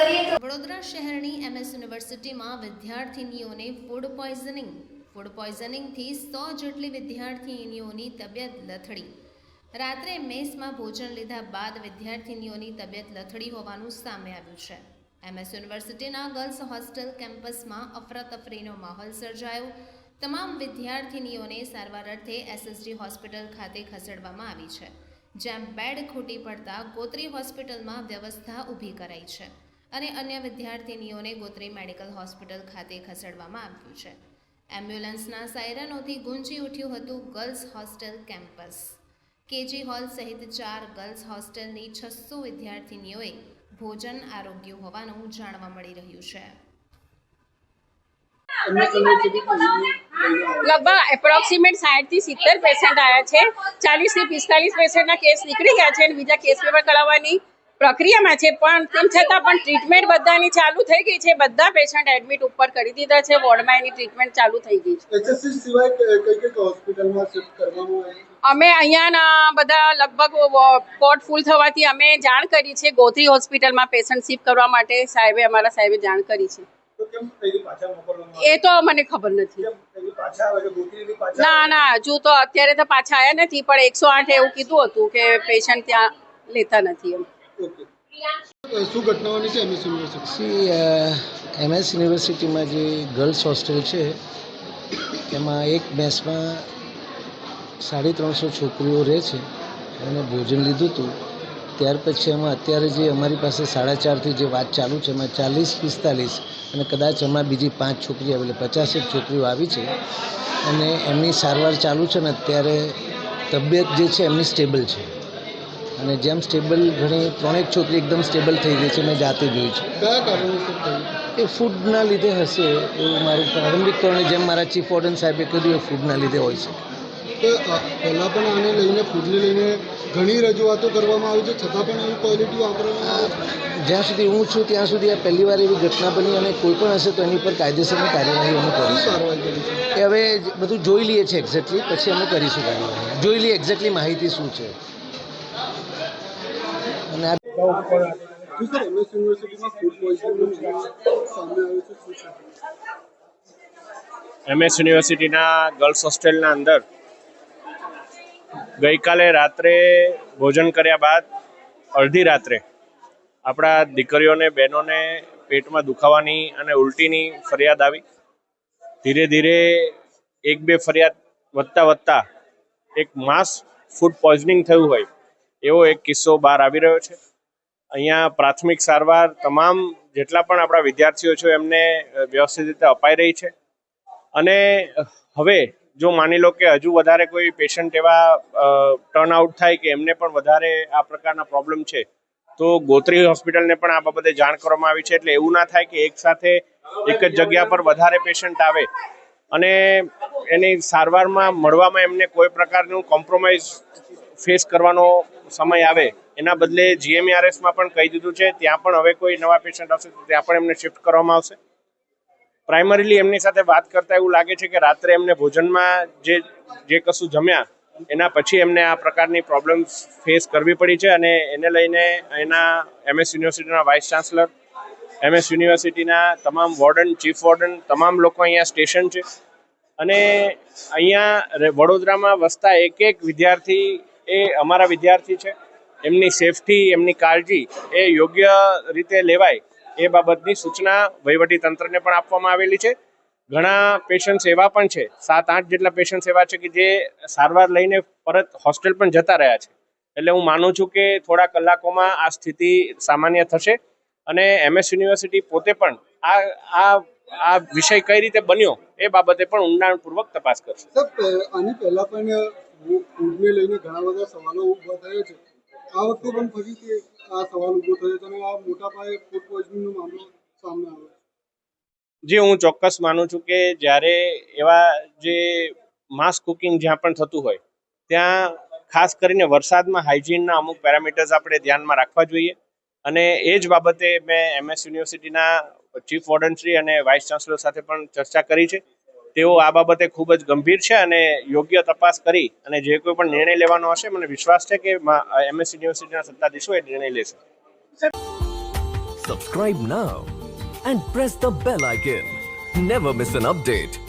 વડોદરા શહેરની MS યુનિવર્સિટીમાં વિદ્યાર્થિનીઓને food પોઈઝનિંગથી 100 જેટલી વિદ્યાર્થિનીઓની તબિયત લથડી. રાત્રે મેસમાં ભોજન લીધા બાદ વિદ્યાર્થિનીઓની તબિયત લથડી હોવાનું સામે આવ્યું છે. MS યુનિવર્સિટીના ગર્લ્સ હોસ્ટેલ કેમ્પસમાં અફરાતફરીનો માહોલ સર્જાયો. તમામ વિદ્યાર્થિનીઓને સારવાર અર્થે SSD હોસ્પિટલ ખાતે ખસેડવામાં આવી છે, જ્યાં બેડ ખૂટી પડતા ગોત્રી હોસ્પિટલમાં વ્યવસ્થા ઊભી કરાઈ છે અને અન્ય વિદ્યાર્થિનીઓને ગોત્રી મેડિકલ હોસ્પિટલ ખાતે ખસેડવામાં આવ્યું છે. એમ્બ્યુલન્સના સાયરનોથી ગુંજી ઉઠ્યું હતું girls hostel campus. KG hall સહિત 4 ગર્લ્સ હોસ્ટેલની 600 વિદ્યાર્થિનીઓએ ભોજન આરોગ્યું હોવાનું જાણવા મળી રહ્યું છે. लगभग एप्रोक्सीमेट 60 થી 70 પેશન્ટ આવ્યા છે. 40 થી 45 પેશન્ટના કેસ નીકળી ગયા છે અને બીજા કેસ પેપર કરાવવાની પ્રક્રિયામાં છે, પણ તેમ છતાં પણ ટ્રીટમેન્ટ બધાની ચાલુ થઈ ગઈ છે. બધા પેશન્ટ એડમિટ ઉપર કરી દીધા છે. વોર્ડમાં એની ટ્રીટમેન્ટ ચાલુ થઈ ગઈ છે. એચએસસી સિવાય કઈ હોસ્પિટલમાં શિફ્ટ કરવામાં આવી? અમે અહીંયાના બધા લગભગ કોટ ફૂલ થવાથી અમે જાણ કરી છે. ગોત્રી હોસ્પિટલમાં પેશન્ટ શિફ્ટ કરવા માટે અમારા સાહેબે જાણ કરી છે. એ તો મને ખબર નથી. ના હજુ તો અત્યારે તો પાછા આવ્યા નથી, પણ 108 એવું કીધું હતું કે પેશન્ટ ત્યાં લેતા નથી. શું ઘટનાઓની છે MS યુનિવર્સિટી? MS યુનિવર્સિટીમાં જે ગર્લ્સ હોસ્ટેલ છે એમાં એક મેસમાં 350 છોકરીઓ રહે છે. એમને ભોજન લીધું હતું. ત્યાર પછી એમાં અત્યારે જે અમારી પાસે 4:30થી જે વાત ચાલુ છે એમાં 40-45 અને કદાચ એમાં બીજી 5 છોકરીઓ એટલે 50 છોકરીઓ આવી છે અને એમની સારવાર ચાલુ છે ને અત્યારે તબિયત જે છે એમની સ્ટેબલ છે અને જેમ સ્ટેબલ ઘણી 3 છોકરી એકદમ સ્ટેબલ થઈ ગઈ છે. મેં જાતે જોઈ છે. કયા કારણોસર થયું? એ ફૂડના લીધે હશે એવું મારું પ્રારંભિક કારણ, જેમ મારા ચીફ વોર્ડન સાહેબે કહ્યું એ ફૂડના લીધે હોય છે. પહેલાં પણ આને લઈને ફૂડને લઈને ઘણી રજૂઆતો કરવામાં આવી છે, છતાં પણ એવી ક્વોલિટી વાપરવામાં આવે છે. જ્યાં સુધી હું છું ત્યાં સુધી આ પહેલી વાર એવી ઘટના બની અને કોઈ પણ હશે તો એની પર કાયદેસરની કાર્યવાહી અમે કરીશું. એ હવે બધું જોઈ લઈએ છીએ એક્ઝેક્ટલી, પછી અમે કરીશું કાર્યવાહી. જોઈ લઈએ એક્ઝેક્ટલી માહિતી શું છે. અને આ સર, MS યુનિવર્સિટીમાં ફૂડ પોઈઝનિંગ સામે આવ્યું છે, શું છે? MS યુનિવર્સિટીના ગર્લ્સ હોસ્ટેલના અંદર ગઈકાલે રાત્રે ભોજન કર્યા બાદ અડધી રાત્રે આપણા દીકરીઓને બહેનોને પેટમાં દુખાવાની અને ઉલટીની ફરિયાદ આવી. ધીરે ધીરે 1-2 ફરિયાદ વધતા એક માસ ફૂડ પોઈઝનિંગ થયું હોય એવો એક કિસ્સો બહાર આવી રહ્યો છે. અહીંયા પ્રાથમિક સારવાર તમામ જેટલા પણ આપણા વિદ્યાર્થીઓ છે એમને વ્યવસ્થિત રીતે અપાઈ રહી છે અને હવે જો માની લો કે હજુ વધારે કોઈ પેશન્ટ એવા ટર્ન આઉટ થાય કે એમને પણ વધારે આ પ્રકારના પ્રોબ્લેમ છે તો ગોત્રી હોસ્પિટલને પણ આ બાબતે જાણ કરવામાં આવી છે. એટલે એવું ના થાય કે એક સાથે એક જ જગ્યા પર વધારે પેશન્ટ આવે અને એની સારવારમાં મળવામાં એમને કોઈ પ્રકારનું કોમ્પ્રોમાઇઝ ફેસ કરવાનો સમય આવે. એના બદલે GMERSમાં પણ કહી દીધું છે ત્યાં પણ હવે કોઈ નવા પેશન્ટ આવશે તો ત્યાં પણ એમને શિફ્ટ કરવામાં આવશે. પ્રાઇમરીલી એમની સાથે વાત કરતાં એવું લાગે છે કે રાત્રે એમને ભોજનમાં જે કશું જમ્યા એના પછી એમને આ પ્રકારની પ્રોબ્લેમ્સ ફેસ કરવી પડી છે અને એને લઈને એના MS યુનિવર્સિટીના વાઇસ ચાન્સલર, MS યુનિવર્સિટીના તમામ વોર્ડન, ચીફ વોર્ડન, તમામ લોકો અહીંયા સ્ટેશન છે અને અહીંયા વડોદરામાં વસતા એક વિદ્યાર્થી એ અમારા વિદ્યાર્થી છે. એમની સેફટી, એમની કાળજી એ યોગ્ય રીતે લેવાય એ બાબતની સૂચના વહીવટી તંત્રને પણ આપવામાં આવેલી છે. ઘણા પેશન્ટ્સ એવા પણ છે, 7-8 જેટલા પેશન્ટ્સ એવા છે કે જે સારવાર લઈને પરત હોસ્ટેલ પણ જતા રહ્યા છે. એટલે હું માનું છું કે થોડા કલાકોમાં આ સ્થિતિ સામાન્ય થશે અને MS યુનિવર્સિટી પોતે પણ આ વિષય કઈ રીતે બન્યો એ બાબતે પણ ઊંડાણપૂર્વક તપાસ કરશે. આની પહેલા પણ ફૂડને લઈને ઘણા બધા સવાલો ઊભા થયા છે. આ વખતે પણ ફરીથી આ સવાલ ઊભો થયો છે અને આ મોટા પાયે ફૂડ પોઈઝનિંગનો મામલો સામે આવ્યો. જે હું ચોક્કસ માનું છું કે જ્યારે એવા જે માસ કુકિંગ જ્યાં પણ થતું હોય ત્યાં ખાસ કરીને વરસાદમાં હાઇજીનના અમુક પેરામીટર્સ આપણે ધ્યાનમાં રાખવા જોઈએ અને એ જ બાબતે મેં MS યુનિવર્સિટીના ચીફ વોર્ડનશ્રી અને વાઇસ ચાન્સલર સાથે પણ ચર્ચા કરી છે. તેઓ આ બાબતે ખૂબ જ ગંભીર છે અને યોગ્ય તપાસ કરી અને જે કોઈ પણ નિર્ણય લેવાનો હશે મને વિશ્વાસ છે કે MS યુનિવર્સિટીના સત્તાધીશો એ નિર્ણય લેશે. Subscribe now and press the bell icon. Never miss an update.